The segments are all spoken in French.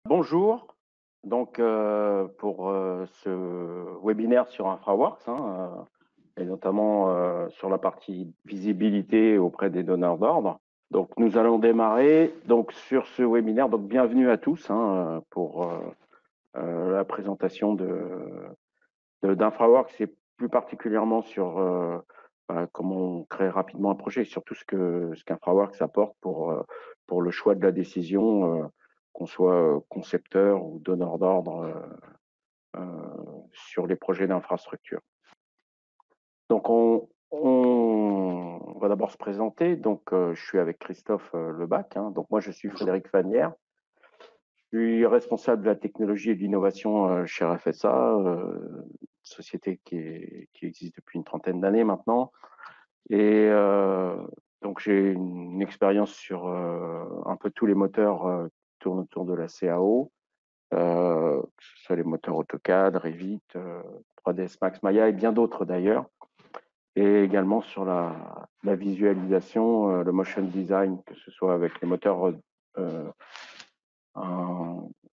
Bonjour, donc pour ce webinaire sur InfraWorks, et notamment sur la partie visibilité auprès des donneurs d'ordre. Donc nous allons démarrer donc sur ce webinaire. Donc bienvenue à tous pour la présentation d'InfraWorks et plus particulièrement sur comment créer rapidement un projet, et surtout ce qu'InfraWorks apporte pour le choix de la décision, qu'on soit concepteur ou donneur d'ordre sur les projets d'infrastructure. Donc on va d'abord se présenter. Donc je suis avec Christophe Lebac. Donc moi je suis Frédéric Fanière. Je suis responsable de la technologie et de l'innovation chez RFSA, société qui existe depuis une trentaine d'années maintenant. Et donc j'ai une expérience sur un peu tous les moteurs qui tournent autour de la CAO, que ce soit les moteurs AutoCAD, Revit, 3ds Max, Maya et bien d'autres d'ailleurs. Et également sur la visualisation, le motion design, que ce soit avec les moteurs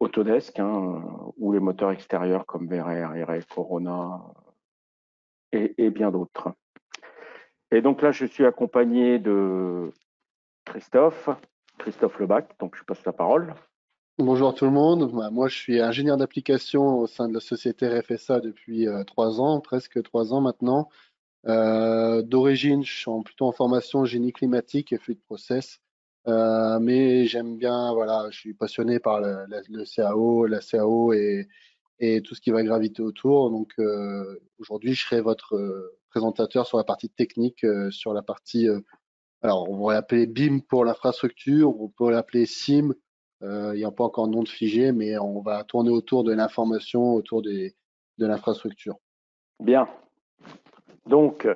Autodesk ou les moteurs extérieurs comme VRR, RL, Corona et bien d'autres. Et donc là, je suis accompagné de Christophe Lebac, donc je passe la parole. Bonjour tout le monde. Moi, je suis ingénieur d'application au sein de la société RFSA depuis 3 ans, presque 3 ans maintenant. D'origine, je suis plutôt en formation génie climatique et fluide process. Mais j'aime bien, voilà, je suis passionné par le CAO, la CAO et tout ce qui va graviter autour. Donc aujourd'hui, je serai votre présentateur sur la partie technique, sur la partie, alors on va l'appeler BIM pour l'infrastructure, on peut l'appeler SIM. Il n'y a pas encore de nom de figé, mais on va tourner autour de l'information, autour de l'infrastructure. Bien. Donc,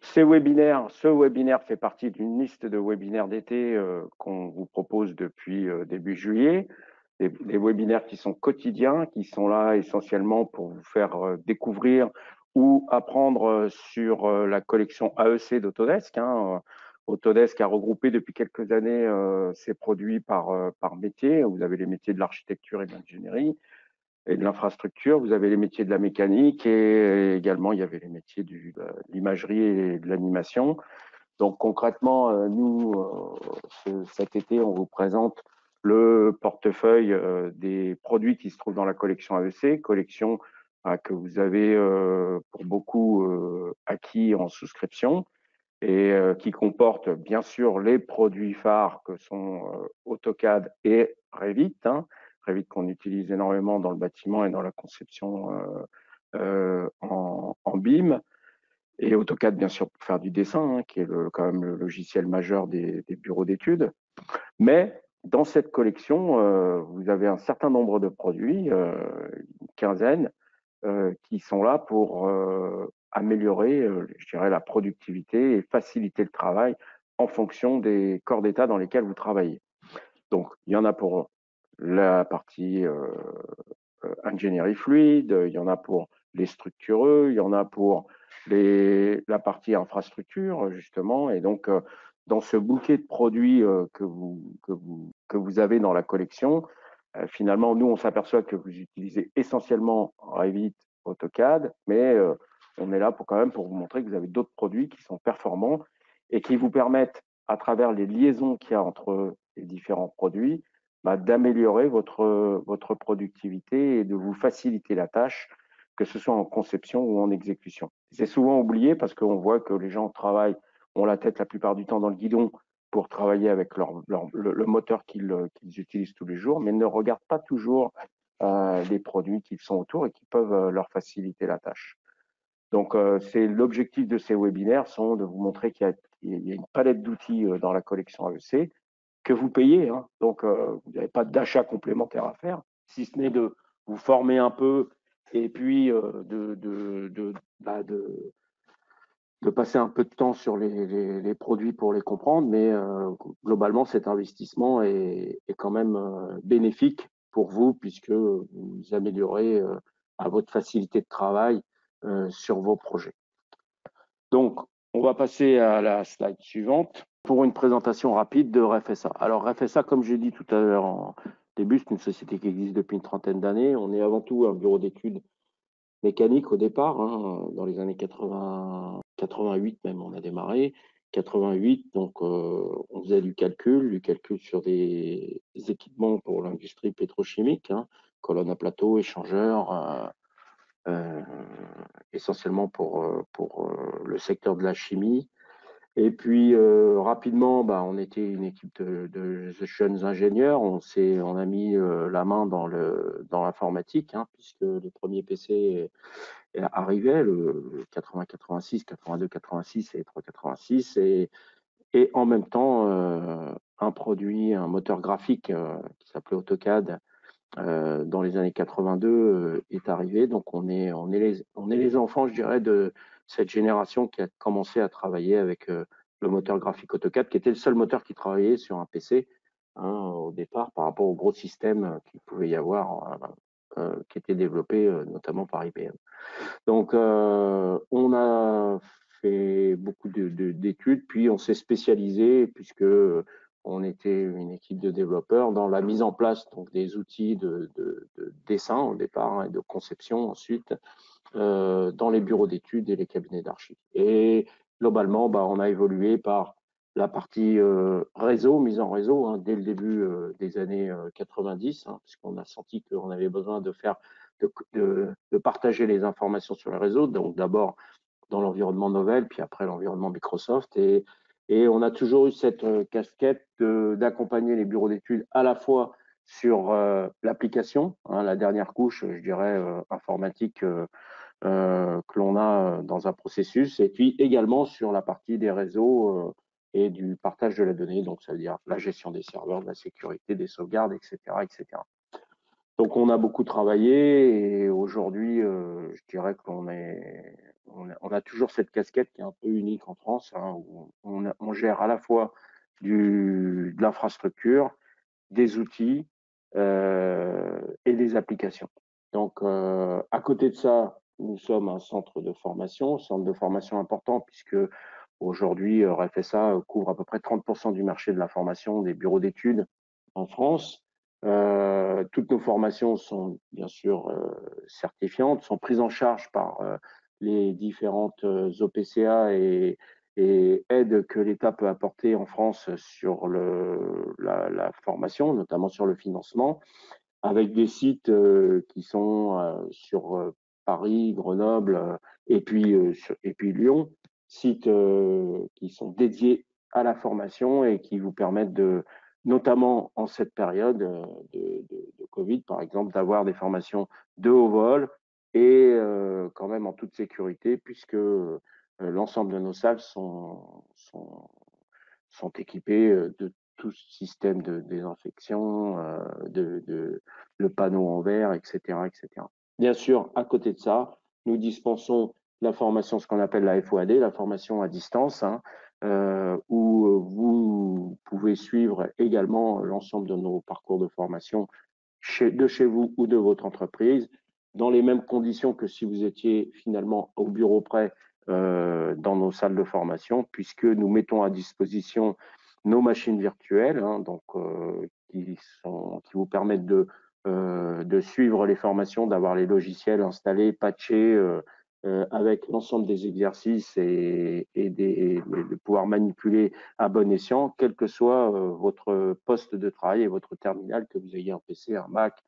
ce webinaire fait partie d'une liste de webinaires d'été qu'on vous propose depuis début juillet. Des webinaires qui sont quotidiens, qui sont là essentiellement pour vous faire découvrir ou apprendre sur la collection AEC d'Autodesk. Autodesk a regroupé depuis quelques années ses produits par métier. Vous avez les métiers de l'architecture et de l'ingénierie et de l'infrastructure. Vous avez les métiers de la mécanique et également il y avait les métiers de l'imagerie et de l'animation. Donc concrètement, nous, cet été, on vous présente le portefeuille des produits qui se trouvent dans la collection AEC, collection que vous avez pour beaucoup acquis en souscription et qui comporte bien sûr les produits phares que sont AutoCAD et Revit. Revit qu'on utilise énormément dans le bâtiment et dans la conception en BIM. Et AutoCAD, bien sûr, pour faire du dessin, qui est quand même le logiciel majeur des bureaux d'études. Mais dans cette collection, vous avez un certain nombre de produits, une quinzaine, qui sont là pour améliorer, je dirais, la productivité et faciliter le travail en fonction des corps d'état dans lesquels vous travaillez. Donc, il y en a pour la partie ingénierie fluide, il y en a pour les structureux, il y en a pour la partie infrastructure, justement. Et donc, dans ce bouquet de produits que vous avez dans la collection, finalement, nous, on s'aperçoit que vous utilisez essentiellement Revit, AutoCAD, mais on est là quand même pour vous montrer que vous avez d'autres produits qui sont performants et qui vous permettent, à travers les liaisons qu'il y a entre les différents produits, d'améliorer votre productivité et de vous faciliter la tâche, que ce soit en conception ou en exécution. C'est souvent oublié parce qu'on voit que les gens ont la tête la plupart du temps dans le guidon pour travailler avec le moteur qu'ils utilisent tous les jours, mais ne regardent pas toujours les produits qui sont autour et qui peuvent leur faciliter la tâche. Donc, c'est l'objectif de ces webinaires, sont de vous montrer qu'il y a une palette d'outils dans la collection AEC que vous payez. Donc, vous n'avez pas d'achat complémentaire à faire, si ce n'est de vous former un peu et puis de passer un peu de temps sur les produits pour les comprendre. Mais globalement, cet investissement est quand même bénéfique pour vous puisque vous améliorez à votre facilité de travail sur vos projets. Donc, on va passer à la slide suivante pour une présentation rapide de RFSA. Alors, RFSA, comme j'ai dit tout à l'heure Début, c'est une société qui existe depuis une trentaine d'années. On est avant tout un bureau d'études mécanique au départ, hein, dans les années 80, 88 même, on a démarré. 88, donc on faisait du calcul sur des équipements pour l'industrie pétrochimique, hein, colonnes à plateau, échangeurs, euh, essentiellement pour le secteur de la chimie. Et puis rapidement, bah, on était une équipe de jeunes ingénieurs. On a mis la main dans l'informatique, hein, puisque les premiers PC arrivaient, le 80-86, 82-86 et 386, et en même temps, un moteur graphique qui s'appelait AutoCAD dans les années 82 est arrivé. Donc on est les enfants, je dirais, de cette génération qui a commencé à travailler avec le moteur graphique AutoCAD, qui était le seul moteur qui travaillait sur un PC, hein, au départ, par rapport au gros système qu'il pouvait y avoir, qui était développé notamment par IBM. Donc on a fait beaucoup d'études, puis on s'est spécialisé, puisque on était une équipe de développeurs dans la mise en place donc, des outils de dessin au départ, hein, et de conception ensuite, dans les bureaux d'études et les cabinets d'archives. Et globalement, bah, on a évolué par la partie réseau, mise en réseau, hein, dès le début des années 90, hein, puisqu'on a senti qu'on avait besoin de partager les informations sur le réseau. Donc d'abord dans l'environnement Novell, puis après l'environnement Microsoft. Et on a toujours eu cette casquette d'accompagner les bureaux d'études à la fois sur l'application, hein, la dernière couche, je dirais, informatique que l'on a dans un processus, et puis également sur la partie des réseaux et du partage de la donnée, donc ça veut dire la gestion des serveurs, de la sécurité, des sauvegardes, etc., etc. Donc on a beaucoup travaillé, et aujourd'hui, je dirais on a toujours cette casquette qui est un peu unique en France, hein, où on gère à la fois de l'infrastructure, des outils et des applications. Donc à côté de ça, nous sommes un centre de formation important, puisque aujourd'hui, RFSA couvre à peu près 30% du marché de la formation des bureaux d'études en France. Toutes nos formations sont bien sûr certifiantes, sont prises en charge par les différentes OPCA et aides que l'État peut apporter en France sur la formation, notamment sur le financement, avec des sites qui sont sur Paris, Grenoble et puis Lyon, sites qui sont dédiés à la formation et qui vous permettent notamment en cette période de Covid, par exemple, d'avoir des formations de haut vol et quand même en toute sécurité, puisque l'ensemble de nos salles sont équipées de tout système de désinfection, le panneau en verre, etc., etc. Bien sûr, à côté de ça, nous dispensons la formation, ce qu'on appelle la FOAD, la formation à distance, hein, où vous pouvez suivre également l'ensemble de nos parcours de formation de chez vous ou de votre entreprise, dans les mêmes conditions que si vous étiez finalement au bureau près dans nos salles de formation, puisque nous mettons à disposition nos machines virtuelles, hein, donc, qui vous permettent de suivre les formations, d'avoir les logiciels installés, patchés, avec l'ensemble des exercices et de pouvoir manipuler à bon escient, quel que soit votre poste de travail et votre terminal, que vous ayez un PC, un Mac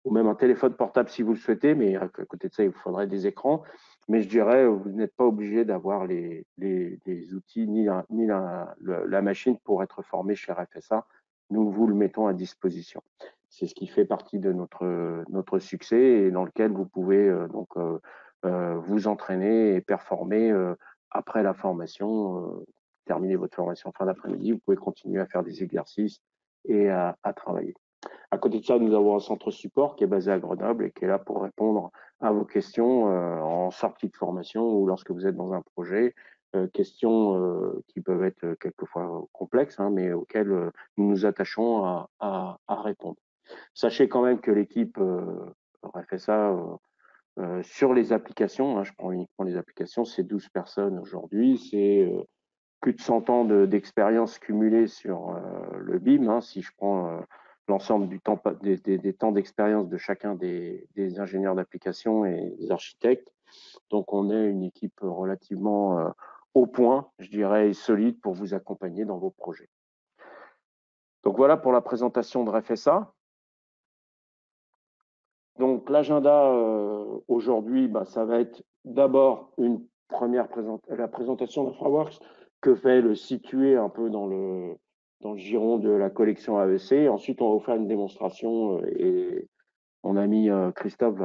ou même un téléphone portable si vous le souhaitez, mais à côté de ça, il vous faudrait des écrans. Mais je dirais, vous n'êtes pas obligé d'avoir les outils ni la machine pour être formé chez RFSA. Nous vous le mettons à disposition. C'est ce qui fait partie de notre succès et dans lequel vous pouvez vous entraîner et performer après la formation. Terminer votre formation en fin d'après-midi, vous pouvez continuer à faire des exercices et à travailler. À côté de ça, nous avons un centre support qui est basé à Grenoble et qui est là pour répondre à vos questions en sortie de formation ou lorsque vous êtes dans un projet, questions qui peuvent être quelquefois complexes, hein, mais auxquelles nous nous attachons à répondre. Sachez quand même que l'équipe aurait fait ça sur les applications, hein, je prends uniquement les applications, c'est 12 personnes aujourd'hui, c'est plus de 100 ans d'expérience cumulée sur le BIM, hein, si je prends l'ensemble du temps, des temps d'expérience de chacun des ingénieurs d'application et des architectes. Donc, on est une équipe relativement au point, je dirais, et solide pour vous accompagner dans vos projets. Donc, voilà pour la présentation de RFSA. Donc, l'agenda aujourd'hui, ça va être d'abord la présentation d'InfraWorks que fait le situer un peu dans le giron de la collection AEC. Ensuite, on va vous faire une démonstration et mon ami Christophe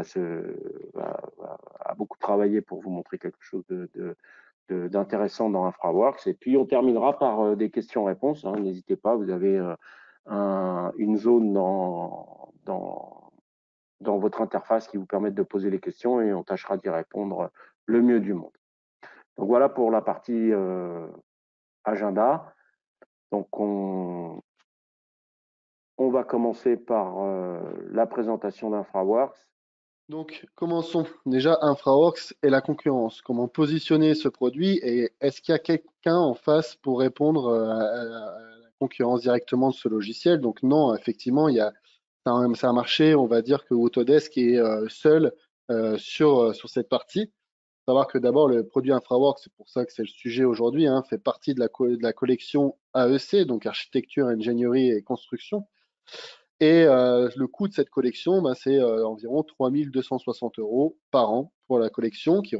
a beaucoup travaillé pour vous montrer quelque chose d'intéressant dans InfraWorks. Et puis, on terminera par des questions-réponses. Hein. N'hésitez pas, vous avez une zone dans votre interface qui vous permettent de poser les questions et on tâchera d'y répondre le mieux du monde. Donc voilà pour la partie agenda. Donc on va commencer par la présentation d'InfraWorks. Donc, commençons. Déjà, InfraWorks et la concurrence. Comment positionner ce produit et est-ce qu'il y a quelqu'un en face pour répondre à la concurrence directement de ce logiciel? Donc, non, effectivement, c'est un marché, on va dire que Autodesk est seul sur cette partie. Savoir que d'abord, le produit InfraWorks, c'est pour ça que c'est le sujet aujourd'hui, hein, fait partie de la collection AEC, donc architecture, ingénierie et construction. Et le coût de cette collection, c'est environ 3 260 € par an pour la collection qui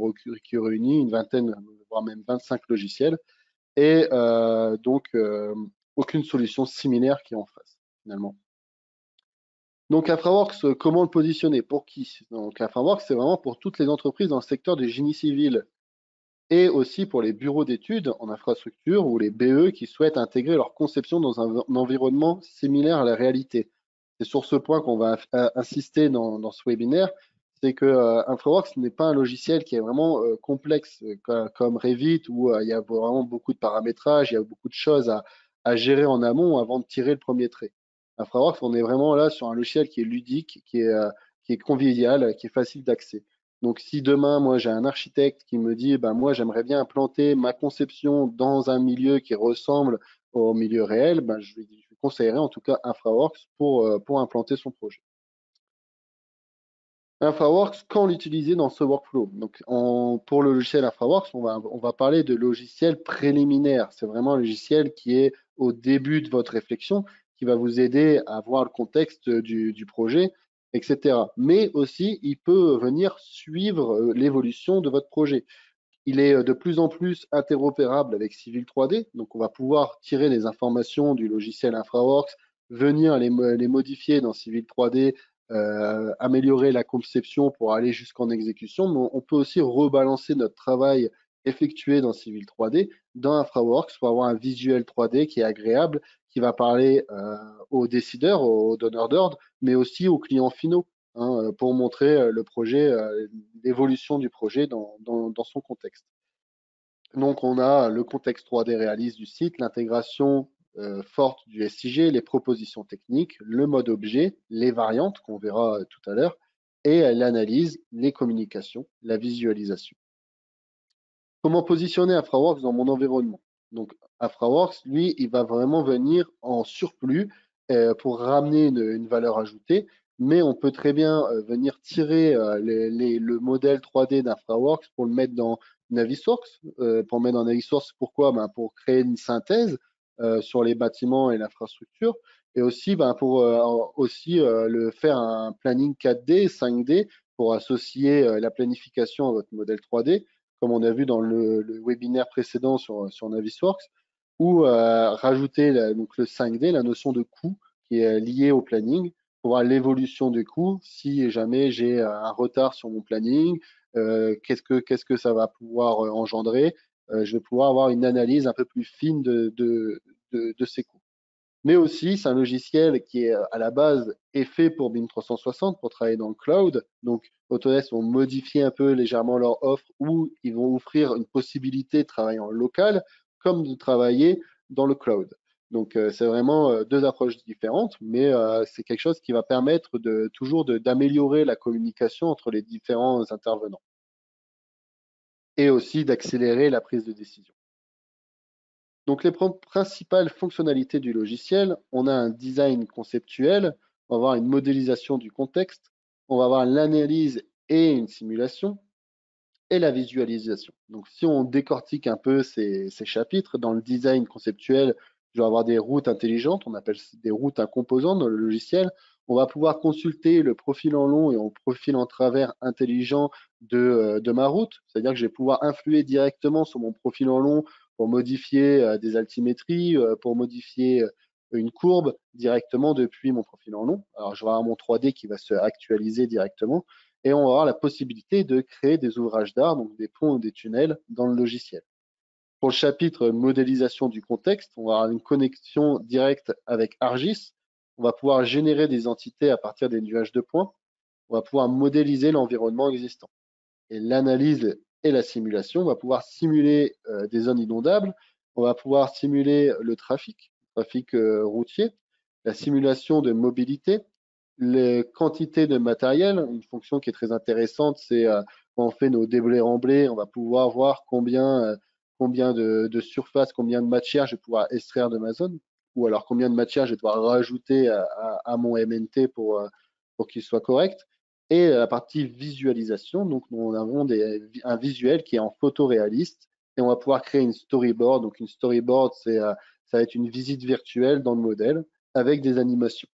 réunit une vingtaine, voire même 25 logiciels. Et donc, aucune solution similaire qui est en face, finalement. Donc, InfraWorks, comment le positionner? Pour qui? Donc, InfraWorks, c'est vraiment pour toutes les entreprises dans le secteur du génie civil et aussi pour les bureaux d'études en infrastructure ou les BE qui souhaitent intégrer leur conception dans un environnement similaire à la réalité. C'est sur ce point qu'on va insister dans ce webinaire, c'est que InfraWorks n'est pas un logiciel qui est vraiment complexe comme Revit où il y a vraiment beaucoup de paramétrage, il y a beaucoup de choses à gérer en amont avant de tirer le premier trait. InfraWorks, on est vraiment là sur un logiciel qui est ludique, qui est convivial, qui est facile d'accès. Donc, si demain, moi, j'ai un architecte qui me dit, moi, j'aimerais bien implanter ma conception dans un milieu qui ressemble au milieu réel, je lui conseillerais en tout cas InfraWorks pour implanter son projet. InfraWorks, quand l'utiliser dans ce workflow? Donc, pour le logiciel InfraWorks, on va parler de logiciel préliminaire. C'est vraiment un logiciel qui est au début de votre réflexion, qui va vous aider à voir le contexte du projet, etc. Mais aussi, il peut venir suivre l'évolution de votre projet. Il est de plus en plus interopérable avec Civil 3D, donc on va pouvoir tirer les informations du logiciel InfraWorks, venir les modifier dans Civil 3D, améliorer la conception pour aller jusqu'en exécution, mais on peut aussi rebalancer notre travail effectué dans Civil 3D dans InfraWorks pour avoir un visuel 3D qui est agréable, qui va parler aux décideurs, aux donneurs d'ordre, mais aussi aux clients finaux. Hein, pour montrer le projet, l'évolution du projet dans son contexte. Donc, on a le contexte 3D réaliste du site, l'intégration forte du SIG, les propositions techniques, le mode objet, les variantes qu'on verra tout à l'heure, et l'analyse, les communications, la visualisation. Comment positionner InfraWorks dans mon environnement? Donc, InfraWorks, lui, il va vraiment venir en surplus pour ramener une valeur ajoutée, mais on peut très bien venir tirer le modèle 3D d'InfraWorks pour le mettre dans Navisworks. Pour le mettre dans Navisworks, pourquoi? Pour créer une synthèse sur les bâtiments et l'infrastructure, et aussi pour le faire un planning 4D, 5D, pour associer la planification à votre modèle 3D comme on a vu dans le webinaire précédent sur Navisworks, ou rajouter donc le 5D, la notion de coût qui est liée au planning, pour voir l'évolution des coûts. Si jamais j'ai un retard sur mon planning, qu'est-ce que ça va pouvoir engendrer? Je vais pouvoir avoir une analyse un peu plus fine de ces coûts. Mais aussi, c'est un logiciel qui est à la base est fait pour BIM 360 pour travailler dans le cloud. Donc, Autodesk vont modifier un peu légèrement leur offre ou ils vont offrir une possibilité de travailler en local comme de travailler dans le cloud. Donc, c'est vraiment deux approches différentes, mais c'est quelque chose qui va permettre toujours d'améliorer la communication entre les différents intervenants et aussi d'accélérer la prise de décision. Donc, les principales fonctionnalités du logiciel, on a un design conceptuel, on va avoir une modélisation du contexte, on va avoir l'analyse et une simulation, et la visualisation. Donc, si on décortique un peu ces chapitres, dans le design conceptuel, je vais avoir des routes intelligentes, on appelle des routes à composants dans le logiciel. On va pouvoir consulter le profil en long et le profil en travers intelligent de ma route, c'est-à-dire que je vais pouvoir influer directement sur mon profil en long pour modifier des altimétries, pour modifier une courbe directement depuis mon profil en long. Alors, je vais avoir mon 3D qui va se actualiser directement et on va avoir la possibilité de créer des ouvrages d'art, donc des ponts ou des tunnels dans le logiciel. Pour le chapitre modélisation du contexte, on va avoir une connexion directe avec ArcGIS. On va pouvoir générer des entités à partir des nuages de points. On va pouvoir modéliser l'environnement existant. Et l'analyse et la simulation, on va pouvoir simuler des zones inondables. On va pouvoir simuler le trafic routier, la simulation de mobilité, les quantités de matériel. Une fonction qui est très intéressante, c'est quand on fait nos déblais remblais, on va pouvoir voir combien de surface, combien de matière je vais pouvoir extraire de ma zone, ou alors combien de matière je vais devoir rajouter à mon MNT pour qu'il soit correct. Et la partie visualisation, donc nous avons un visuel qui est en photoréaliste et on va pouvoir créer une storyboard. Donc une storyboard, ça va être une visite virtuelle dans le modèle avec des animations.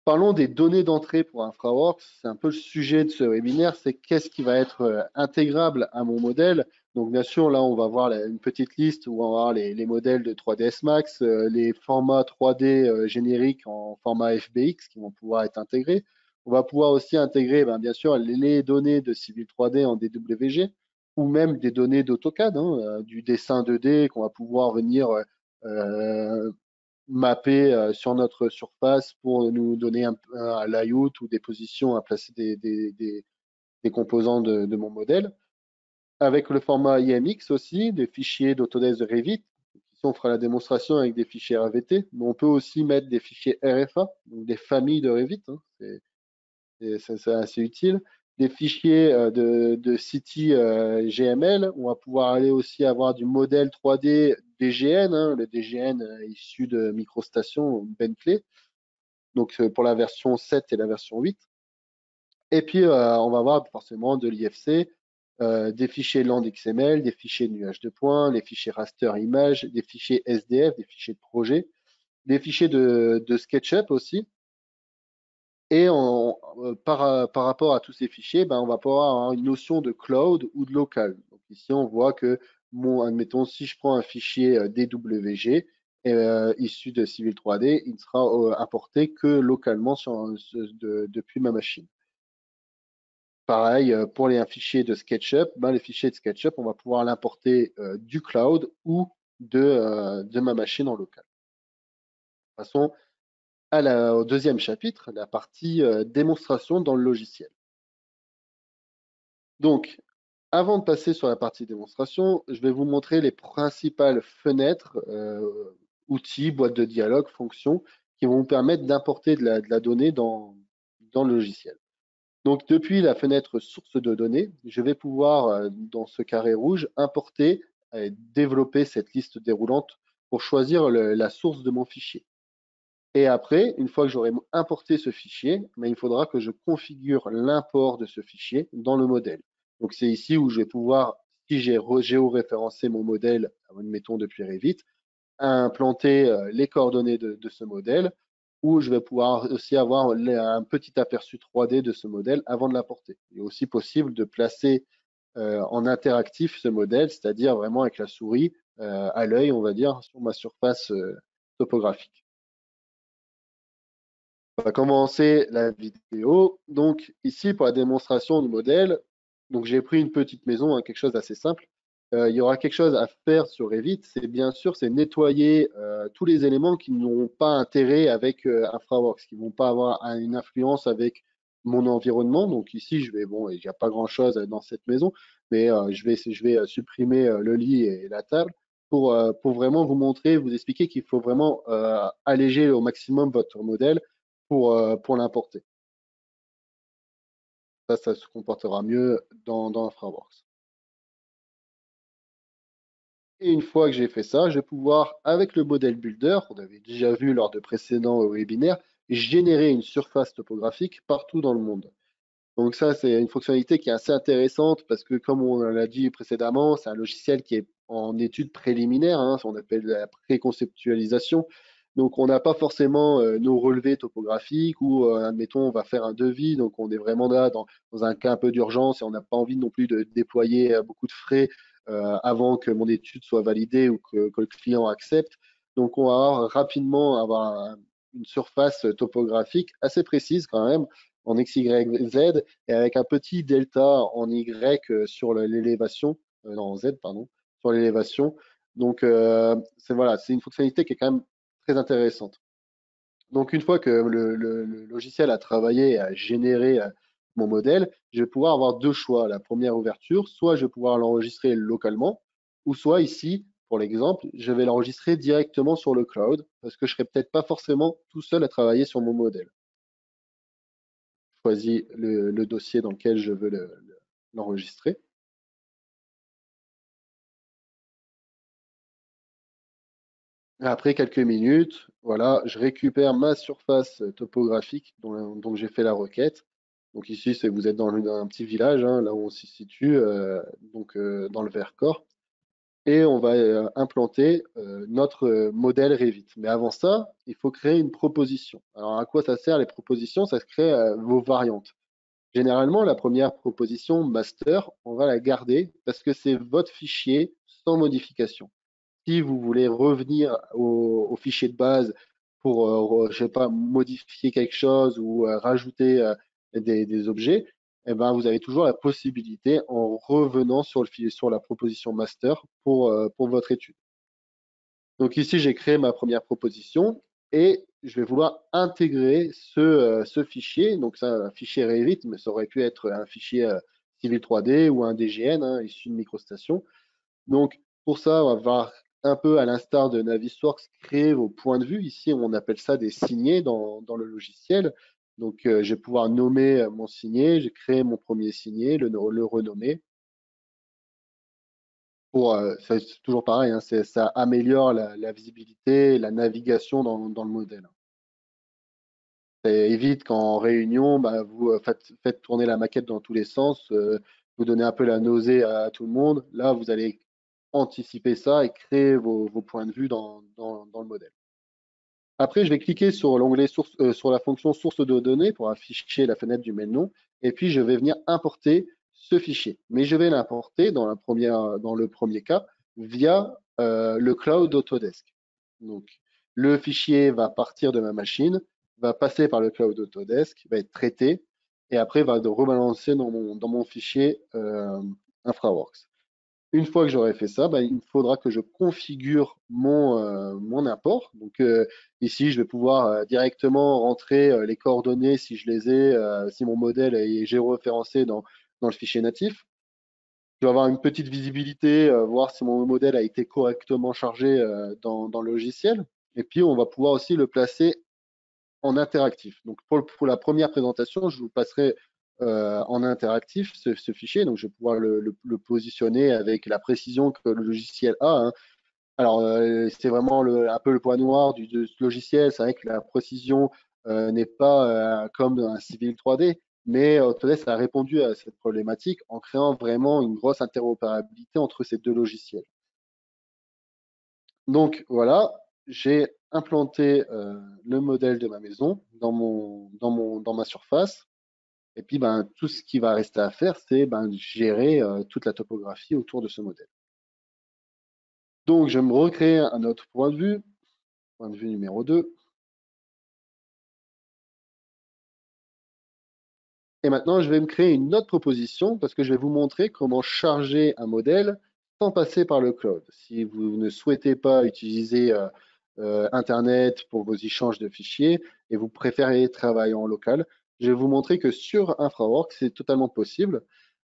Parlons des données d'entrée pour InfraWorks. C'est un peu le sujet de ce webinaire, c'est qu'est-ce qui va être intégrable à mon modèle. Donc bien sûr, là, on va voir une petite liste où on va voir les modèles de 3ds Max, les formats 3D génériques en format FBX qui vont pouvoir être intégrés. On va pouvoir aussi intégrer, bien sûr, les données de Civil 3D en DWG ou même des données d'AutoCAD, du dessin 2D qu'on va pouvoir venir mapper sur notre surface pour nous donner un layout ou des positions à placer des composants de mon modèle. Avec le format IMX aussi, des fichiers d'Autodesk Revit. Ici, on fera la démonstration avec des fichiers RVT, mais on peut aussi mettre des fichiers RFA, donc des familles de Revit. C'est assez utile. Des fichiers de City GML, on va pouvoir aller aussi avoir du modèle 3D DGN, le DGN issu de MicroStation Bentley, donc pour la version 7 et la version 8. Et puis, on va avoir forcément de l'IFC, des fichiers LandXML, des fichiers de nuages de points, les fichiers raster images, des fichiers SDF, des fichiers de projet, des fichiers de SketchUp aussi. Et par rapport à tous ces fichiers, on va pouvoir avoir une notion de cloud ou de local. Donc ici, on voit que, admettons, si je prends un fichier DWG issu de Civil 3D, il ne sera importé que localement depuis ma machine. Pareil, pour un fichier de SketchUp, les fichiers de SketchUp, on va pouvoir l'importer du cloud ou de ma machine en local. Passons au deuxième chapitre, la partie démonstration dans le logiciel. Donc, avant de passer sur la partie démonstration, je vais vous montrer les principales fenêtres, outils, boîtes de dialogue, fonctions qui vont vous permettre d'importer de la donnée dans le logiciel. Donc, depuis la fenêtre source de données, je vais pouvoir, dans ce carré rouge, importer et développer cette liste déroulante pour choisir la source de mon fichier. Et après, une fois que j'aurai importé ce fichier, il faudra que je configure l'import de ce fichier dans le modèle. Donc, c'est ici où je vais pouvoir, si j'ai géoréférencé mon modèle, admettons depuis Revit, implanter les coordonnées de ce modèle, où je vais pouvoir aussi avoir un petit aperçu 3D de ce modèle avant de l'importer. Il est aussi possible de placer en interactif ce modèle, c'est-à-dire vraiment avec la souris à l'œil, on va dire, sur ma surface topographique. On va commencer la vidéo. Donc ici, pour la démonstration du modèle, donc j'ai pris une petite maison, quelque chose d'assez simple. Il y aura quelque chose à faire sur Revit, c'est bien sûr, c'est nettoyer tous les éléments qui n'ont pas intérêt avec InfraWorks, qui ne vont pas avoir une influence avec mon environnement. Donc ici, il n'y a pas grand-chose dans cette maison, mais je vais supprimer le lit et la table pour vraiment vous montrer, vous expliquer qu'il faut vraiment alléger au maximum votre modèle pour l'importer. Ça se comportera mieux dans InfraWorks. Et une fois que j'ai fait ça, je vais pouvoir, avec le modèle Builder, qu'on avait déjà vu lors de précédents webinaires, générer une surface topographique partout dans le monde. Donc ça, c'est une fonctionnalité qui est assez intéressante parce que, comme on l'a dit précédemment, c'est un logiciel qui est en étude préliminaire, hein, on appelle la préconceptualisation. Donc, on n'a pas forcément nos relevés topographiques ou, admettons, on va faire un devis. Donc, on est vraiment là dans un cas un peu d'urgence et on n'a pas envie non plus de déployer beaucoup de frais avant que mon étude soit validée ou que le client accepte. Donc, on va rapidement avoir une surface topographique assez précise quand même en X, Y, Z et avec un petit delta en Y sur l'élévation, non, en Z, pardon, sur l'élévation. Donc, voilà, c'est une fonctionnalité qui est quand même très intéressante. Donc, une fois que le logiciel a travaillé et a généré mon modèle, je vais pouvoir avoir deux choix. La première ouverture, soit je vais pouvoir l'enregistrer localement, ou soit ici, pour l'exemple, je vais l'enregistrer directement sur le cloud, parce que je ne serai peut-être pas forcément tout seul à travailler sur mon modèle. Je choisis le dossier dans lequel je veux l'enregistrer. Après quelques minutes, voilà, je récupère ma surface topographique dont j'ai fait la requête. Donc ici, vous êtes dans un petit village, hein, là où on se situe, dans le Vercors. Et on va implanter notre modèle Revit. Mais avant ça, il faut créer une proposition. Alors à quoi ça sert les propositions? Ça se crée vos variantes. Généralement, la première proposition master, on va la garder parce que c'est votre fichier sans modification. Si vous voulez revenir au fichier de base pour, je sais pas, modifier quelque chose ou rajouter des objets, eh ben, vous avez toujours la possibilité en revenant sur la proposition master pour votre étude. Donc ici, j'ai créé ma première proposition et je vais vouloir intégrer ce fichier. Donc c'est un fichier Revit, mais ça aurait pu être un fichier Civil 3D ou un DGN issu de MicroStation. Donc pour ça, on va avoir un peu à l'instar de Navisworks, créer vos points de vue. Ici, on appelle ça des signés dans le logiciel. Donc je vais pouvoir nommer mon signé, j'ai créé mon premier signé, le renommer c'est toujours pareil, hein, ça améliore la visibilité, la navigation dans le modèle. Ça évite qu'en réunion, bah, vous faites tourner la maquette dans tous les sens, vous donnez un peu la nausée à tout le monde. Là, vous allez anticiper ça et créer vos points de vue dans le modèle. Après, je vais cliquer sur l'onglet sur la fonction source de données pour afficher la fenêtre du même nom. Et puis, je vais venir importer ce fichier. Mais je vais l'importer dans le premier cas via le cloud Autodesk. Donc, le fichier va partir de ma machine, va passer par le cloud Autodesk, va être traité et après va rebalancer dans mon fichier InfraWorks. Une fois que j'aurai fait ça, bah, il faudra que je configure mon import. Donc ici, je vais pouvoir directement rentrer les coordonnées si je les ai, si mon modèle est géoréférencé dans le fichier natif. Je vais avoir une petite visibilité, voir si mon modèle a été correctement chargé dans le logiciel. Et puis, on va pouvoir aussi le placer en interactif. Donc pour la première présentation, je vous passerai en interactif ce fichier. Donc je vais pouvoir le positionner avec la précision que le logiciel a. Hein. Alors c'est vraiment un peu le point noir de ce logiciel. C'est vrai que la précision n'est pas comme un Civil 3D, mais Autodesk a répondu à cette problématique en créant vraiment une grosse interopérabilité entre ces deux logiciels. Donc voilà, j'ai implanté le modèle de ma maison dans ma surface. Et puis ben, tout ce qui va rester à faire, c'est gérer toute la topographie autour de ce modèle. Donc je vais me recréer un autre point de vue numéro 2. Et maintenant, je vais me créer une autre proposition parce que je vais vous montrer comment charger un modèle sans passer par le cloud. Si vous ne souhaitez pas utiliser Internet pour vos échanges de fichiers et vous préférez travailler en local, je vais vous montrer que sur InfraWorks, c'est totalement possible.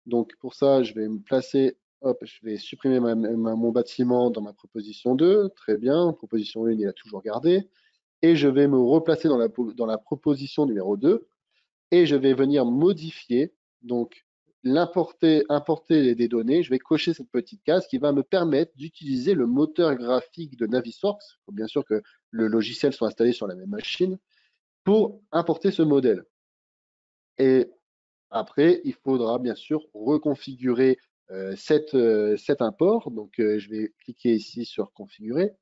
Donc pour ça, je vais me placer, hop, je vais supprimer mon bâtiment dans ma proposition 2. Très bien, proposition 1, il a toujours gardé. Et je vais me replacer dans la proposition numéro 2 et je vais venir modifier donc importer des données, je vais cocher cette petite case qui va me permettre d'utiliser le moteur graphique de Navisworks. Il faut bien sûr que le logiciel soit installé sur la même machine pour importer ce modèle. Et après, il faudra bien sûr reconfigurer cet import. Donc, je vais cliquer ici sur configurer.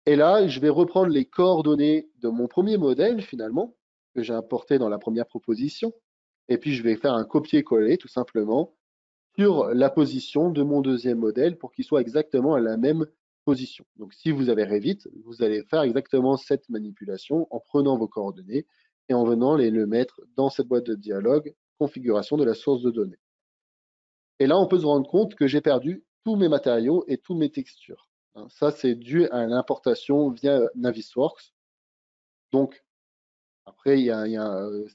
Et là, je vais reprendre les coordonnées de mon premier modèle finalement que j'ai importé dans la première proposition. Et puis, je vais faire un copier-coller tout simplement sur la position de mon deuxième modèle pour qu'il soit exactement à la même position. Donc, si vous avez Revit, vous allez faire exactement cette manipulation en prenant vos coordonnées et en venant le mettre dans cette boîte de dialogue, configuration de la source de données. Et là, on peut se rendre compte que j'ai perdu tous mes matériaux et toutes mes textures. Ça, c'est dû à l'importation via Navisworks. Donc, après,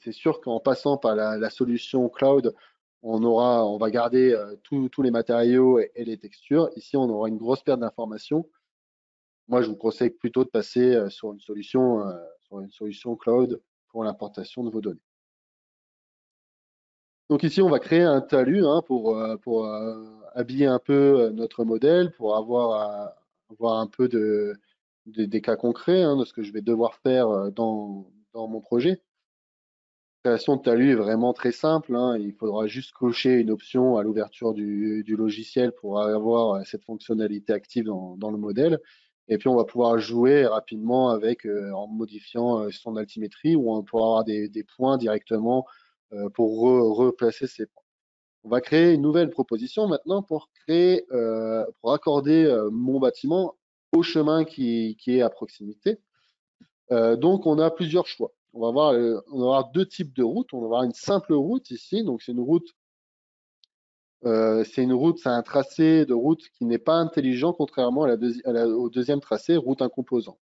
c'est sûr qu'en passant par la solution cloud, on va garder tous les matériaux et les textures. Ici, on aura une grosse perte d'informations. Moi, je vous conseille plutôt de passer sur une solution cloud pour l'importation de vos données. Donc ici, on va créer un talus pour habiller un peu notre modèle, pour avoir un peu des cas concrets de ce que je vais devoir faire dans mon projet. La création de talus est vraiment très simple. Il faudra juste cocher une option à l'ouverture du logiciel pour avoir cette fonctionnalité active dans le modèle. Et puis, on va pouvoir jouer rapidement avec en modifiant son altimétrie ou on pourra avoir des points directement pour replacer ces points. On va créer une nouvelle proposition maintenant pour accorder mon bâtiment au chemin qui est à proximité. Donc, on a plusieurs choix. On va avoir deux types de routes. On va avoir une simple route ici. Donc, c'est un tracé de route qui n'est pas intelligent, contrairement au deuxième tracé, route un composant.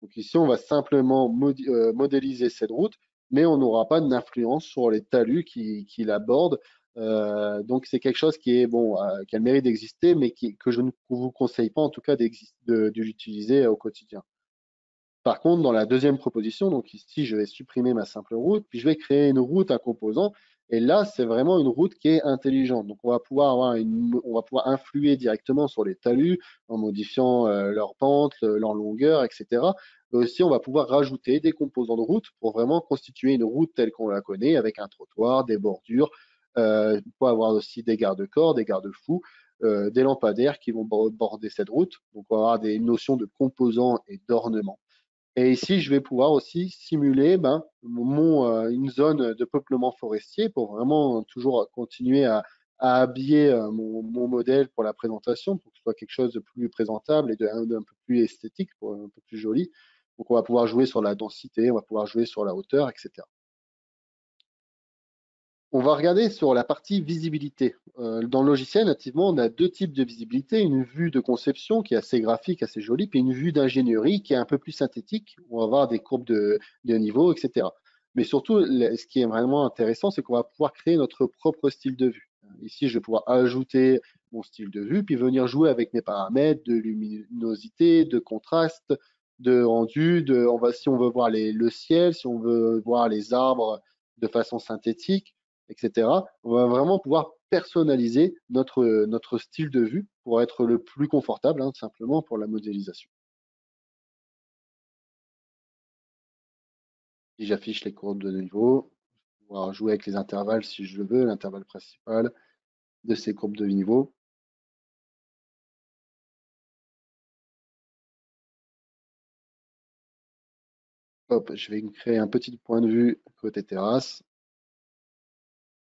Donc ici, on va simplement modéliser cette route, mais on n'aura pas d'influence sur les talus qui l'abordent. Donc c'est quelque chose qui a le mérite d'exister, mais que je ne vous conseille pas en tout cas de l'utiliser au quotidien. Par contre, dans la deuxième proposition, donc ici, je vais supprimer ma simple route, puis je vais créer une route à composants. Et là, c'est vraiment une route qui est intelligente. Donc, on va pouvoir influer directement sur les talus en modifiant leur pente, leur longueur, etc. Mais aussi, on va pouvoir rajouter des composants de route pour vraiment constituer une route telle qu'on la connaît, avec un trottoir, des bordures. On peut avoir aussi des garde-corps, des garde-fous, des lampadaires qui vont border cette route. Donc, on va avoir des notions de composants et d'ornements. Et ici, je vais pouvoir aussi simuler une zone de peuplement forestier pour vraiment toujours continuer à habiller mon modèle pour la présentation, pour que ce soit quelque chose de plus présentable et d'un peu plus esthétique, un peu plus joli. Donc, on va pouvoir jouer sur la densité, on va pouvoir jouer sur la hauteur, etc. On va regarder sur la partie visibilité. Dans le logiciel, nativement, on a deux types de visibilité, une vue de conception qui est assez graphique, assez jolie, puis une vue d'ingénierie qui est un peu plus synthétique, où on va avoir des courbes de niveau, etc. Mais surtout, ce qui est vraiment intéressant, c'est qu'on va pouvoir créer notre propre style de vue. Ici, je vais pouvoir ajouter mon style de vue, puis venir jouer avec mes paramètres de luminosité, de contraste, de rendu, si on veut voir le ciel, si on veut voir les arbres de façon synthétique, etc. On va vraiment pouvoir personnaliser notre style de vue pour être le plus confortable, simplement pour la modélisation. Si j'affiche les courbes de niveau, je vais pouvoir jouer avec les intervalles si je le veux, l'intervalle principal de ces courbes de niveau. Hop, je vais créer un petit point de vue côté terrasse,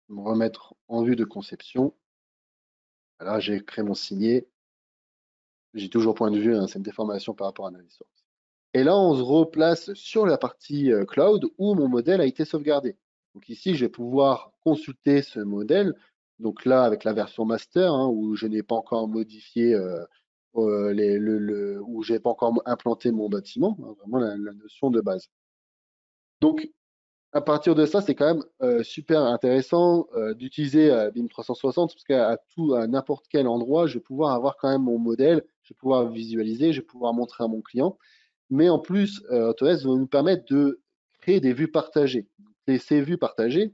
me remettre en vue de conception. Là, j'ai créé mon signet. J'ai toujours point de vue, c'est une déformation par rapport à Navisworks. Et là, on se replace sur la partie cloud où mon modèle a été sauvegardé. Donc ici, je vais pouvoir consulter ce modèle. Donc là, avec la version master, où je n'ai pas encore modifié, où je n'ai pas encore implanté mon bâtiment, vraiment la notion de base. Donc, à partir de ça, c'est quand même super intéressant d'utiliser BIM 360 parce à n'importe quel endroit, je vais pouvoir avoir quand même mon modèle, je vais pouvoir visualiser, je vais pouvoir montrer à mon client. Mais en plus, AutoS va nous permettre de créer des vues partagées. Et ces vues partagées,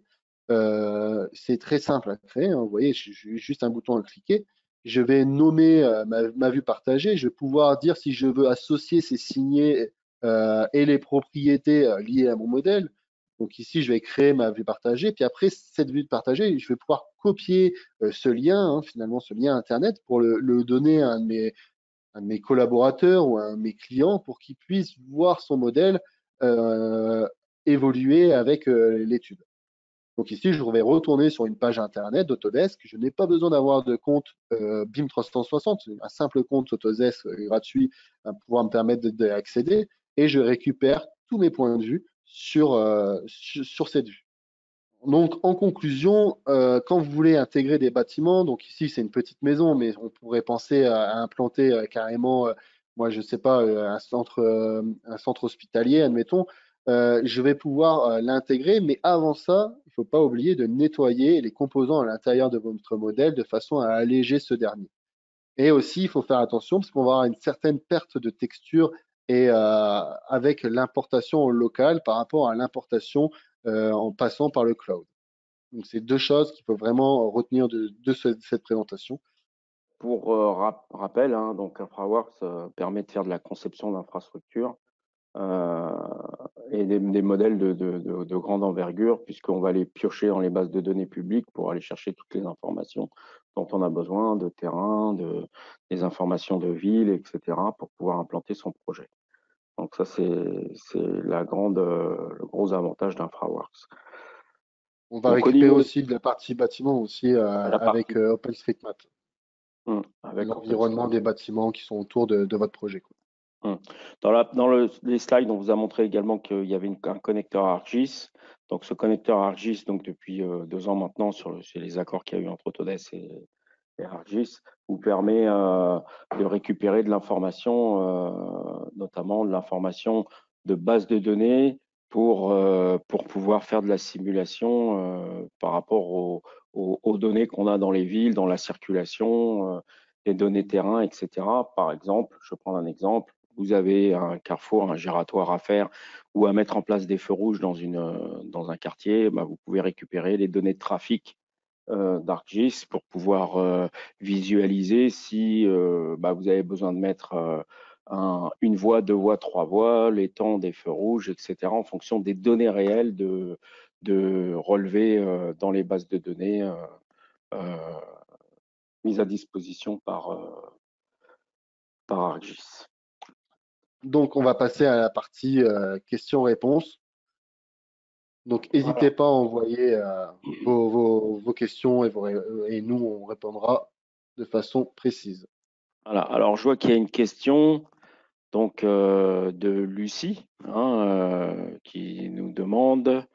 C'est très simple à créer, hein. Vous voyez, j'ai juste un bouton à cliquer. Je vais nommer ma vue partagée. Je vais pouvoir dire si je veux associer ces signés et les propriétés liées à mon modèle. Donc ici, je vais créer ma vue partagée. Puis après, cette vue partagée, je vais pouvoir copier ce lien, hein, finalement, ce lien Internet pour le donner à un de mes collaborateurs ou à un de mes clients pour qu'ils puissent voir son modèle euh, évoluer avec l'étude. Donc ici, je vais retourner sur une page Internet d'Autodesk. Je n'ai pas besoin d'avoir de compte BIM 360. Un simple compte Autodesk gratuit va pouvoir me permettre d'accéder et je récupère tous mes points de vue sur cette vue. Donc, en conclusion, quand vous voulez intégrer des bâtiments, donc ici c'est une petite maison, mais on pourrait penser à implanter carrément, moi je sais pas, un centre hospitalier, admettons, je vais pouvoir l'intégrer, mais avant ça, il ne faut pas oublier de nettoyer les composants à l'intérieur de votre modèle de façon à alléger ce dernier. Et aussi, il faut faire attention parce qu'on va avoir une certaine perte de texture et avec l'importation locale par rapport à l'importation en passant par le cloud. Donc, c'est deux choses qu'il faut vraiment retenir de cette présentation. Pour rappel, hein, donc InfraWorks permet de faire de la conception d'infrastructures euh, et des modèles de grande envergure, puisqu'on va les piocher dans les bases de données publiques pour aller chercher toutes les informations dont on a besoin, de terrain, des informations de ville, etc., pour pouvoir implanter son projet. Donc ça, c'est le gros avantage d'InfraWorks. On va Donc au récupérer niveau de aussi de la partie bâtiment aussi la avec partie OpenStreetMap, avec l'environnement des OpenStreetMap. bâtiments qui sont autour de votre projet, quoi. Les slides, on vous a montré également qu'il y avait un connecteur ArcGIS. Donc, ce connecteur ArcGIS, donc depuis 2 ans maintenant, sur les accords qu'il y a eu entre Autodesk et ArcGIS, vous permet de récupérer de l'information, notamment de l'information de base de données pour pouvoir faire de la simulation par rapport aux données qu'on a dans les villes, dans la circulation, les données terrain, etc. Par exemple, je prends un exemple, vous avez un carrefour, un giratoire à faire ou à mettre en place des feux rouges dans un quartier, bah, vous pouvez récupérer les données de trafic d'ArcGIS pour pouvoir visualiser si bah, vous avez besoin de mettre une voie, 2 voies, 3 voies, les temps des feux rouges, etc., en fonction des données réelles de relever dans les bases de données euh, mises à disposition par ArcGIS. Donc, on va passer à la partie questions-réponses. Donc, n'hésitez Voilà. pas à envoyer vos questions et nous, on répondra de façon précise. Voilà. Alors, je vois qu'il y a une question donc, de Lucie qui nous demande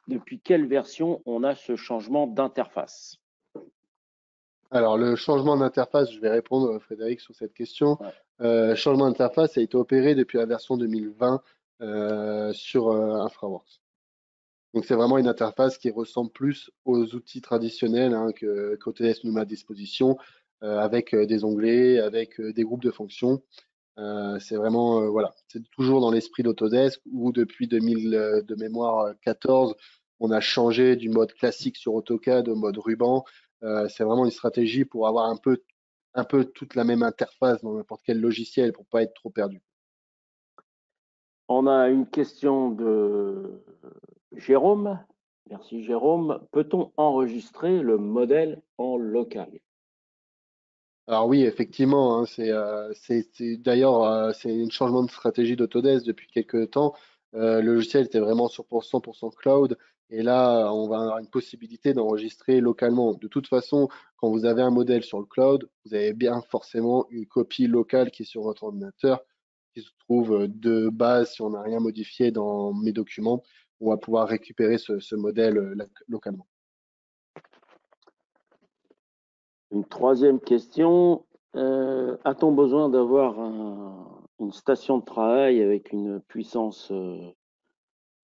depuis quelle version on a ce changement d'interface. Alors, le changement d'interface, je vais répondre, Frédéric, sur cette question. Ouais. Changement d'interface a été opéré depuis la version 2020 sur InfraWorks. Donc, c'est vraiment une interface qui ressemble plus aux outils traditionnels qu'Autodesk nous met à disposition, avec des onglets, avec des groupes de fonctions. C'est vraiment, voilà, c'est toujours dans l'esprit d'Autodesk où depuis 2000, de mémoire 14, on a changé du mode classique sur AutoCAD au mode ruban. C'est vraiment une stratégie pour avoir un peu toute la même interface dans n'importe quel logiciel pour pas être trop perdu. On a une question de Jérôme. Merci Jérôme. Peut-on enregistrer le modèle en local? Alors oui, effectivement, hein, d'ailleurs c'est un changement de stratégie d'Autodesk depuis quelques temps. Le logiciel était vraiment sur pour 100% cloud et là on va avoir une possibilité d'enregistrer localement. De toute façon, quand vous avez un modèle sur le cloud, vous avez bien forcément une copie locale qui est sur votre ordinateur, qui se trouve de base si on n'a rien modifié dans mes documents, on va pouvoir récupérer ce modèle localement. Une troisième question. A-t-on besoin d'avoir une station de travail avec une puissance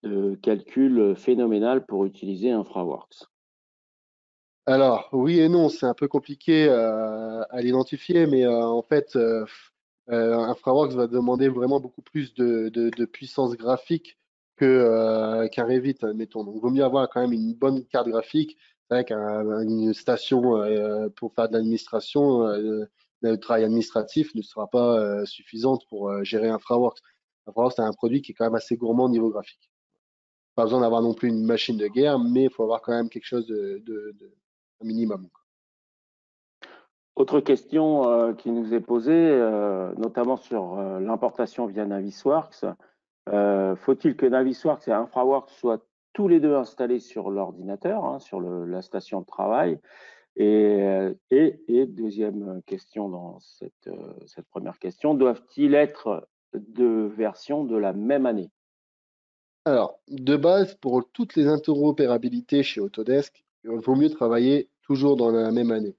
de calcul phénoménale pour utiliser InfraWorks? Alors, oui et non, c'est un peu compliqué à l'identifier, mais en fait, InfraWorks va demander vraiment beaucoup plus de puissance graphique qu'un Revit, admettons. Donc, il vaut mieux avoir quand même une bonne carte graphique. C'est vrai qu'une station pour faire de l'administration, le travail administratif ne sera pas suffisante pour gérer InfraWorks. InfraWorks, c'est un produit qui est quand même assez gourmand au niveau graphique. Pas besoin d'avoir non plus une machine de guerre, mais il faut avoir quand même quelque chose un minimum. Autre question qui nous est posée, notamment sur l'importation via Navisworks. Faut-il que Navisworks et InfraWorks soient tous les deux installés sur l'ordinateur, hein, sur la station de travail? Et deuxième question dans cette première question, doivent-ils être de version de la même année? Alors, de base, pour toutes les interopérabilités chez Autodesk, il vaut mieux travailler toujours dans la même année.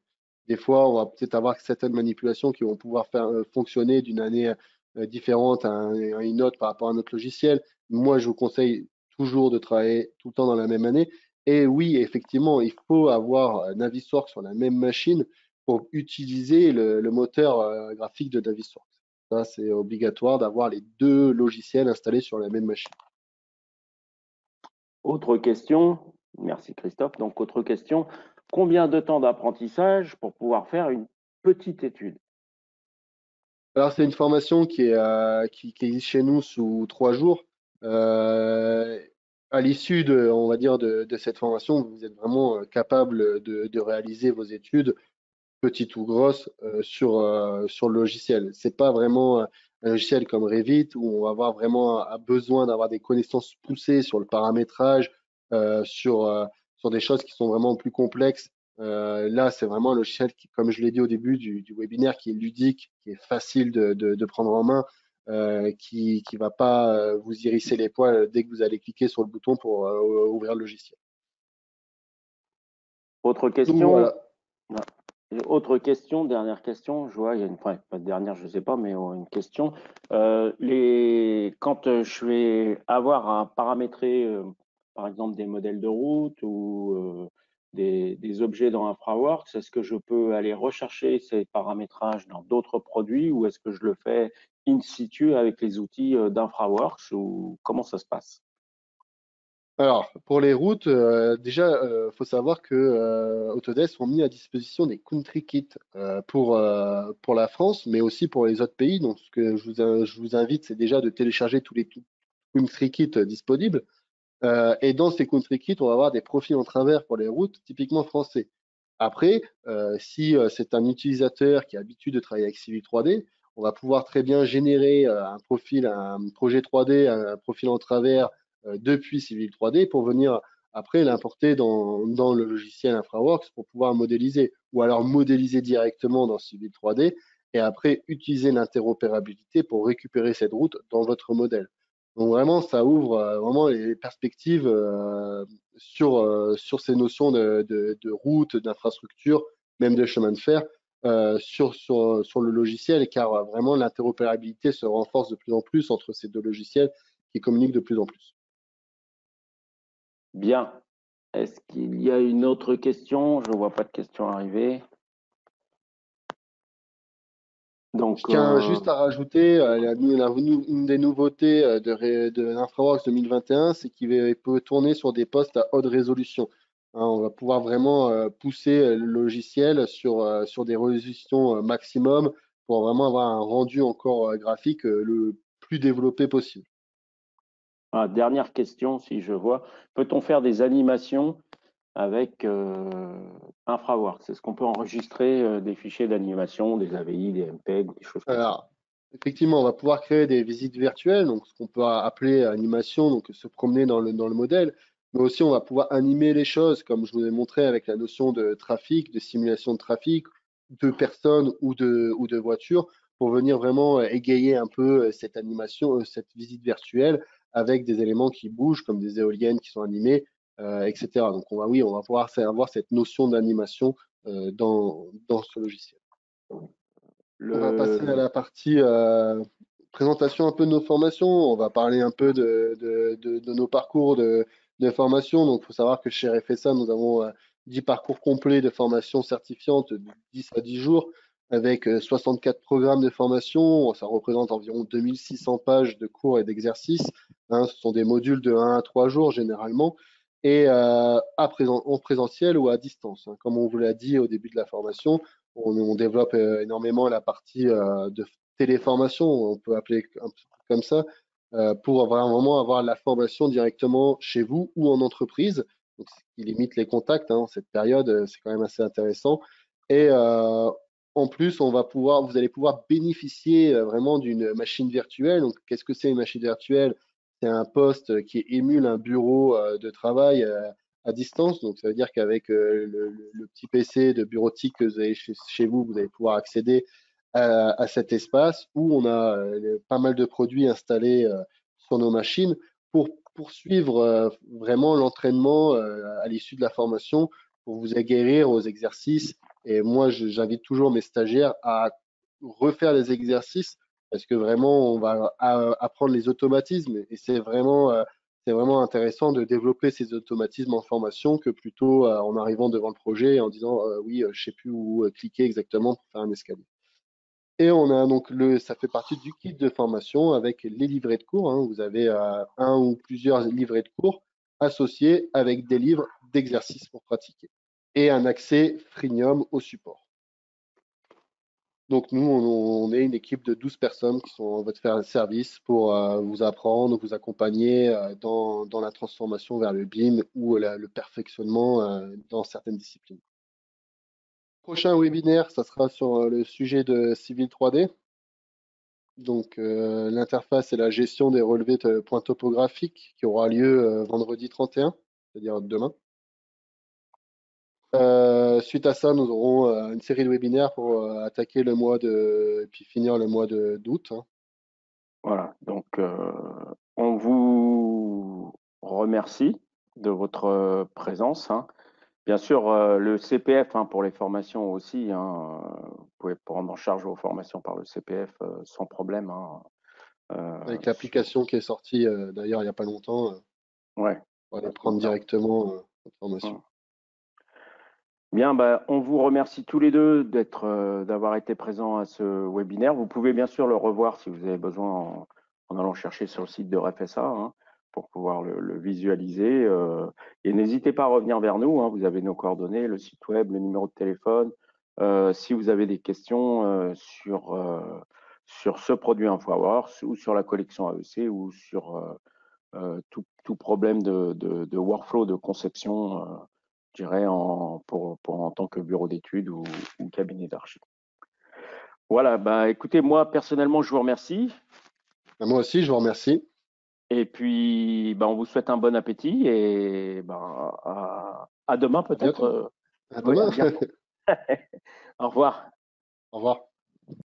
Des fois, on va peut-être avoir certaines manipulations qui vont pouvoir faire fonctionner d'une année différente à une autre par rapport à notre logiciel. Moi, je vous conseille toujours de travailler tout le temps dans la même année. Et oui, effectivement, il faut avoir Navisworks sur la même machine pour utiliser le moteur graphique de Navisworks. Ça, c'est obligatoire d'avoir les deux logiciels installés sur la même machine. Autre question, merci Christophe. Donc, autre question, combien de temps d'apprentissage pour pouvoir faire une petite étude? Alors, c'est une formation qui existe chez nous sous 3 jours. Euh, à l'issue on va dire, de cette formation, vous êtes vraiment capable de réaliser vos études, petites ou grosses, sur le logiciel. C'est pas vraiment un logiciel comme Revit où on va avoir vraiment besoin d'avoir des connaissances poussées sur le paramétrage, euh, sur, euh, sur des choses qui sont vraiment plus complexes. Là, c'est vraiment un logiciel qui, comme je l'ai dit au début du webinaire, qui est ludique, qui est facile de prendre en main, qui va pas vous hérisser les poils dès que vous allez cliquer sur le bouton pour ouvrir le logiciel. Autre Donc question, voilà. autre question, dernière question, je vois, il y a une, enfin, pas de dernière, je ne sais pas, mais une question. Quand je vais avoir à paramétrer, par exemple, des modèles de route ou des objets dans InfraWorks, est-ce que je peux aller rechercher ces paramétrages dans d'autres produits ou est-ce que je le fais in situ avec les outils d'InfraWorks ou comment ça se passe? Alors, pour les routes, déjà, faut savoir que Autodesk ont mis à disposition des country kits pour la France, mais aussi pour les autres pays. Donc, ce que je vous invite, c'est déjà de télécharger tous les country kits disponibles. Et dans ces country kits, on va avoir des profils en travers pour les routes, typiquement français. Après, si c'est un utilisateur qui a l'habitude de travailler avec Civil 3D, on va pouvoir très bien générer un profil, un projet 3D, un profil en travers depuis Civil 3D pour venir après l'importer dans le logiciel InfraWorks pour pouvoir modéliser, ou alors modéliser directement dans Civil 3D et après utiliser l'interopérabilité pour récupérer cette route dans votre modèle. Donc vraiment, ça ouvre vraiment les perspectives sur ces notions de route, d'infrastructure, même de chemin de fer sur le logiciel, car vraiment l'interopérabilité se renforce de plus en plus entre ces deux logiciels qui communiquent de plus en plus. Bien. Est-ce qu'il y a une autre question? Je ne vois pas de question arriver. Je Donc, tiens juste à rajouter une des nouveautés de l'InfraWorks 2021, c'est qu'il peut tourner sur des postes à haute résolution. Hein, on va pouvoir vraiment pousser le logiciel sur des résolutions maximum pour vraiment avoir un rendu encore graphique le plus développé possible. dernière question, si je vois. Peut-on faire des animations avec InfraWorks? Est-ce qu'on peut enregistrer des fichiers d'animation, des AVI, des MPEG, des choses comme ça? Alors, effectivement, on va pouvoir créer des visites virtuelles, donc ce qu'on peut appeler animation, donc se promener dans le modèle, mais aussi on va pouvoir animer les choses, comme je vous ai montré avec la notion de trafic, de simulation de trafic, de personnes ou de voitures, pour venir vraiment égayer un peu cette animation, cette visite virtuelle avec des éléments qui bougent, comme des éoliennes qui sont animées, etc. Donc oui, on va pouvoir avoir cette notion d'animation dans ce logiciel. On va passer à Le... la partie présentation un peu de nos formations. On va parler un peu de nos parcours de formation. Donc, il faut savoir que chez RFSA, nous avons 10 parcours complets de formation certifiante de 10 à 10 jours. avec 64 programmes de formation. Ça représente environ 2600 pages de cours et d'exercices. Hein, ce sont des modules de 1 à 3 jours généralement, et en présentiel ou à distance. Hein. Comme on vous l'a dit au début de la formation, on développe énormément la partie de téléformation, on peut appeler un peu comme ça, pour vraiment avoir la formation directement chez vous ou en entreprise. Donc, ce qui limite les contacts. Hein, cette période, c'est quand même assez intéressant. Et en plus, vous allez pouvoir bénéficier vraiment d'une machine virtuelle. Donc, qu'est-ce que c'est une machine virtuelle? C'est un poste qui émule un bureau de travail à distance. Donc, ça veut dire qu'avec le petit PC de bureautique que vous avez chez vous, vous allez pouvoir accéder à cet espace où on a pas mal de produits installés sur nos machines pour poursuivre vraiment l'entraînement à l'issue de la formation pour vous aguerrir aux exercices. Et moi, j'invite toujours mes stagiaires à refaire les exercices parce que vraiment, on va apprendre les automatismes et c'est vraiment intéressant de développer ces automatismes en formation que plutôt en arrivant devant le projet et en disant oui, je sais plus où cliquer exactement pour faire un escalier. Et on a donc ça fait partie du kit de formation avec les livrets de cours. Hein. Vous avez un ou plusieurs livrets de cours associés avec des livres d'exercices pour pratiquer et un accès freemium au support. Donc nous, on est une équipe de 12 personnes qui sont en votre service pour vous apprendre, vous accompagner dans la transformation vers le BIM ou le perfectionnement dans certaines disciplines. Prochain webinaire, ça sera sur le sujet de Civil 3D. Donc l'interface et la gestion des relevés de points topographiques qui aura lieu vendredi 31, c'est-à-dire demain. Suite à ça, nous aurons une série de webinaires pour attaquer le mois et puis finir le mois d'août. Hein. Voilà, donc on vous remercie de votre présence. Hein. Bien sûr, le CPF hein, pour les formations aussi, hein, vous pouvez prendre en charge vos formations par le CPF sans problème. Hein, Avec l'application qui est sortie d'ailleurs il n'y a pas longtemps, ouais, on va aller prendre directement votre formation. Bien, bah, on vous remercie tous les deux d'avoir été présents à ce webinaire. Vous pouvez bien sûr le revoir si vous avez besoin en allant chercher sur le site de RFSA hein, pour pouvoir le visualiser. Et n'hésitez pas à revenir vers nous. Hein, vous avez nos coordonnées, le site web, le numéro de téléphone. Si vous avez des questions sur ce produit InfoWars ou sur la collection AEC ou sur tout problème de workflow, de conception, je dirais, en tant que bureau d'études ou cabinet d'archi. Voilà, bah, écoutez, moi, personnellement, je vous remercie. Moi aussi, je vous remercie. Et puis, bah, on vous souhaite un bon appétit et bah, à demain peut-être. À Oui, demain. à bientôt. Au revoir. Au revoir.